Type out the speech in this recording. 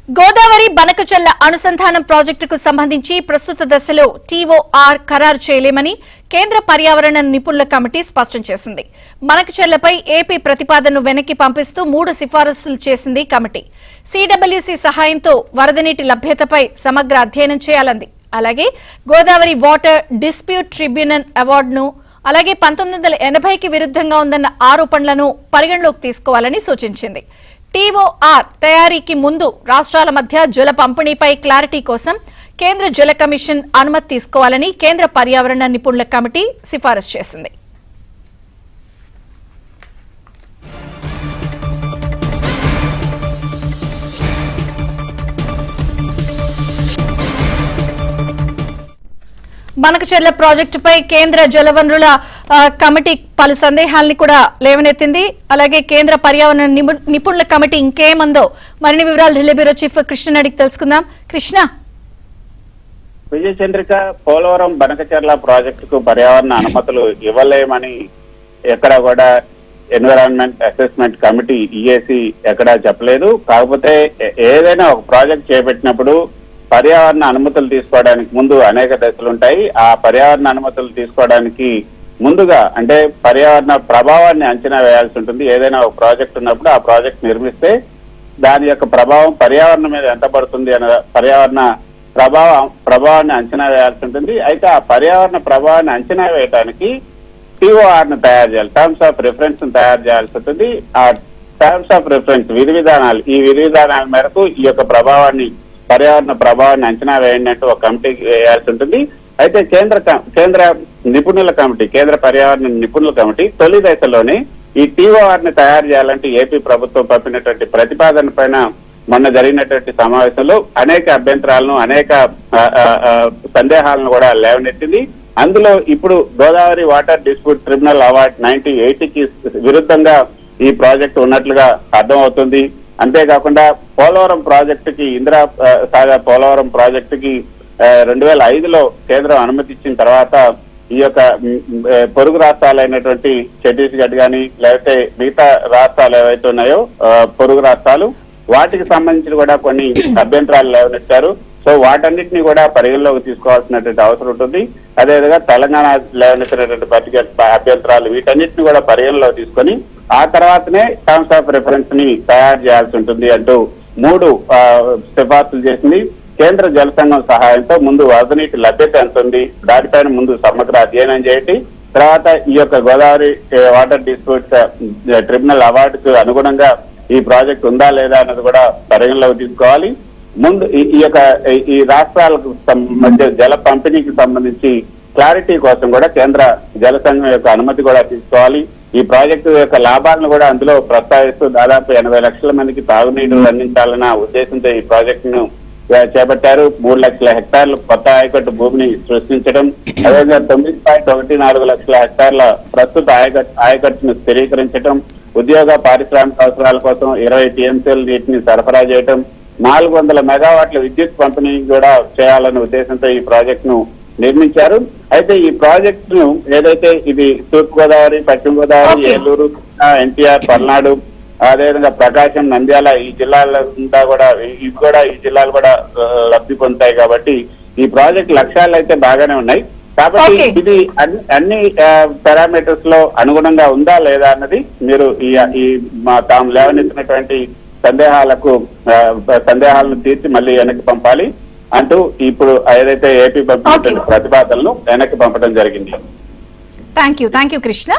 గోదావరి బనకచెర్ల అనుసంధానం ప్రాజెక్టుకు సంబంధించి ప్రస్తుత దశలో టీఓఆర్ ఖరారు చేయలేమని కేంద్ర పర్యావరణ నిపుణుల కమిటీ స్పష్టం చేసింది. బనకచెర్లపై ఏపీ ప్రతిపాదనను వెనక్కి పంపిస్తూ 3 సిఫారసులు చేసింది కమిటీ. సిడబ్ల్యూసీ సహాయంతో వరద నీటి లభ్యతపై సమగ్ర అధ్యయనం చేయాలంది. అలాగే గోదావరి వాటర్ డిస్ప్యూట్ ట్రిబ్యునల్ అవార్డును, అలాగే 1980కి విరుద్ధంగా ఉందన్న ఆరోపణలను పరిగణలోకి తీసుకోవాలని సూచించింది. టీఓఆర్ తయారీకి ముందు రాష్ట్రాల మధ్య జల పంపిణీపై క్లారిటీ కోసం కేంద్ర జల కమిషన్ అనుమతి తీసుకోవాలని కేంద్ర పర్యావరణ నిపుణుల కమిటీ సిఫారసు చేసింది. బనకచెర్ల ప్రాజెక్టుపై కేంద్ర జలవనరుల కమిటీ పలు సందేహాలను కూడా లేవనెత్తింది. అలాగే కేంద్ర పర్యావరణ నిపుణుల కమిటీ ఇంకేమందో మరిన్ని వివరాలు ఢిల్లీ బ్యూరో చీఫ్ కృష్ణ అడిగి తెలుసుకుందాం. కృష్ణ, విజయచంద్రిక, పోలవరం బనకచెర్ల ప్రాజెక్టుకు పర్యావరణ అనుమతులు ఇవ్వలేమని ఎక్కడ కూడా ఎన్విరాన్మెంట్ అసెస్మెంట్ కమిటీ ఈఏసీ ఎక్కడా చెప్పలేదు. కాకపోతే ఏదైనా ఒక ప్రాజెక్ట్ చేపట్టినప్పుడు పర్యావరణ అనుమతులు తీసుకోవడానికి ముందు అనేక దశలు ఉంటాయి. ఆ పర్యావరణ అనుమతులు తీసుకోవడానికి ముందుగా అంటే పర్యావరణ ప్రభావాన్ని అంచనా వేయాల్సి ఉంటుంది. ఏదైనా ఒక ప్రాజెక్ట్ ఉన్నప్పుడు ఆ ప్రాజెక్ట్ నిర్మిస్తే దాని యొక్క ప్రభావం పర్యావరణం మీద ఎంత పడుతుంది అనే పర్యావరణ ప్రభావాన్ని అంచనా వేయాల్సి ఉంటుంది. అయితే ఆ పర్యావరణ ప్రభావాన్ని అంచనా వేయడానికి టీఓఆర్ ను తయారు చేయాలి, టర్మ్స్ ఆఫ్ రిఫరెన్స్ ను తయారు చేయాల్సి ఉంటుంది. ఆ టర్మ్స్ ఆఫ్ రిఫరెన్స్ విధి విధానాల మేరకు ఈ యొక్క పర్యావరణ ప్రభావాన్ని అంచనా వేయండి అంటూ ఒక కమిటీకి వేయాల్సి ఉంటుంది. అయితే కేంద్ర నిపుణుల కమిటీ, కేంద్ర పర్యావరణ నిపుణుల కమిటీ తొలి దశలోనే ఈ టీఓఆర్ ని తయారు చేయాలంటే ఏపీ ప్రభుత్వం పంపినటువంటి ప్రతిపాదన పైన మొన్న జరిగినటువంటి సమావేశంలో అనేక అభ్యంతరాలను, అనేక సందేహాలను కూడా లేవనెత్తింది. అందులో ఇప్పుడు Godavari water dispute tribunal award 1980కి విరుద్ధంగా ఈ ప్రాజెక్టు ఉన్నట్లుగా అర్థమవుతుంది. అంతేకాకుండా పోలవరం ప్రాజెక్టుకి సాగర్ పోలవరం ప్రాజెక్టుకి 2005లో కేంద్రం అనుమతి ఇచ్చిన తర్వాత ఈ యొక్క పొరుగు రాష్ట్రాలైనటువంటి ఛత్తీస్గఢ్ కానీ లేకపోతే మిగతా రాష్ట్రాలు ఏవైతే ఉన్నాయో పొరుగు రాష్ట్రాలు, వాటికి సంబంధించి కూడా కొన్ని అభ్యంతరాలు లేవనెత్తారు. సో వాటన్నిటిని కూడా పరిగణలోకి తీసుకోవాల్సినటువంటి అవసరం ఉంటుంది. అదేవిధంగా తెలంగాణ లేవనెత్తినటువంటి అభ్యంతరాలు వీటన్నిటిని కూడా పరిగణలోకి తీసుకొని ఆ తర్వాతనే టర్మ్స్ ఆఫ్ రిఫరెన్స్ ని తయారు చేయాల్సి ఉంటుంది అంటూ 3 సిఫార్సులు చేసింది. కేంద్ర జల సంఘం సహాయంతో ముందు వరద నీటి లభ్యత ఎంత ఉంది, దానిపైన ముందు సమగ్ర అధ్యయనం చేయండి. తర్వాత ఈ యొక్క గోదావరి వాటర్ డిస్ప్యూట్ ట్రిబ్యునల్ అవార్డుకు అనుగుణంగా ఈ ప్రాజెక్ట్ ఉందా లేదా అన్నది కూడా పరిగణలోకి తీసుకోవాలి. ముందు ఈ రాష్ట్రాలకు మధ్య జల పంపిణీకి సంబంధించి క్లారిటీ కోసం కూడా కేంద్ర జల సంఘం యొక్క అనుమతి కూడా తీసుకోవాలి. ఈ ప్రాజెక్టు యొక్క లాభాలను కూడా అందులో ప్రస్తావిస్తూ దాదాపు 80 లక్షల మందికి తాగునీరు అందించాలన్న ఉద్దేశంతో ఈ ప్రాజెక్టును చేపట్టారు. 3 లక్షల హెక్టార్లు కొత్త ఆయకట్టు భూమిని సృష్టించడం, అదేవిధంగా 9.14 లక్షల హెక్టార్ల ప్రస్తుత ఆయకట్టును స్థిరీకరించడం, ఉద్యోగ పారిశ్రామిక అవసరాల కోసం 20 టీఎంసీల నీటిని సరఫరా చేయడం, 400 మెగావాట్ల విద్యుత్ పంపిణీ కూడా చేయాలనే ఉద్దేశంతో ఈ ప్రాజెక్టును నిర్మించారు. అయితే ఈ ప్రాజెక్ట్ ను ఏదైతే ఇది తూర్పు గోదావరి, పశ్చిమ గోదావరి, ఏలూరు, ఎన్టీఆర్, పల్నాడు, అదేవిధంగా ప్రకాశం, నంద్యాల ఈ జిల్లాల ఈ జిల్లాలు కూడా లబ్ధి పొందుతాయి. కాబట్టి ఈ ప్రాజెక్ట్ లక్ష్యాలు అయితే బాగానే ఉన్నాయి. కాబట్టి ఇది అన్ని పారామీటర్స్ లో అనుగుణంగా ఉందా లేదా అన్నది మీరు తాము లేవనెత్తినటువంటి సందేహాలను తీర్చి మళ్ళీ వెనక్కి పంపాలి అంటూ ఇప్పుడు ఏదైతే ఏపీ పంపినటువంటి ప్రతిపాదనలు వెనక్కి పంపడం జరిగింది. Thank you Krishna.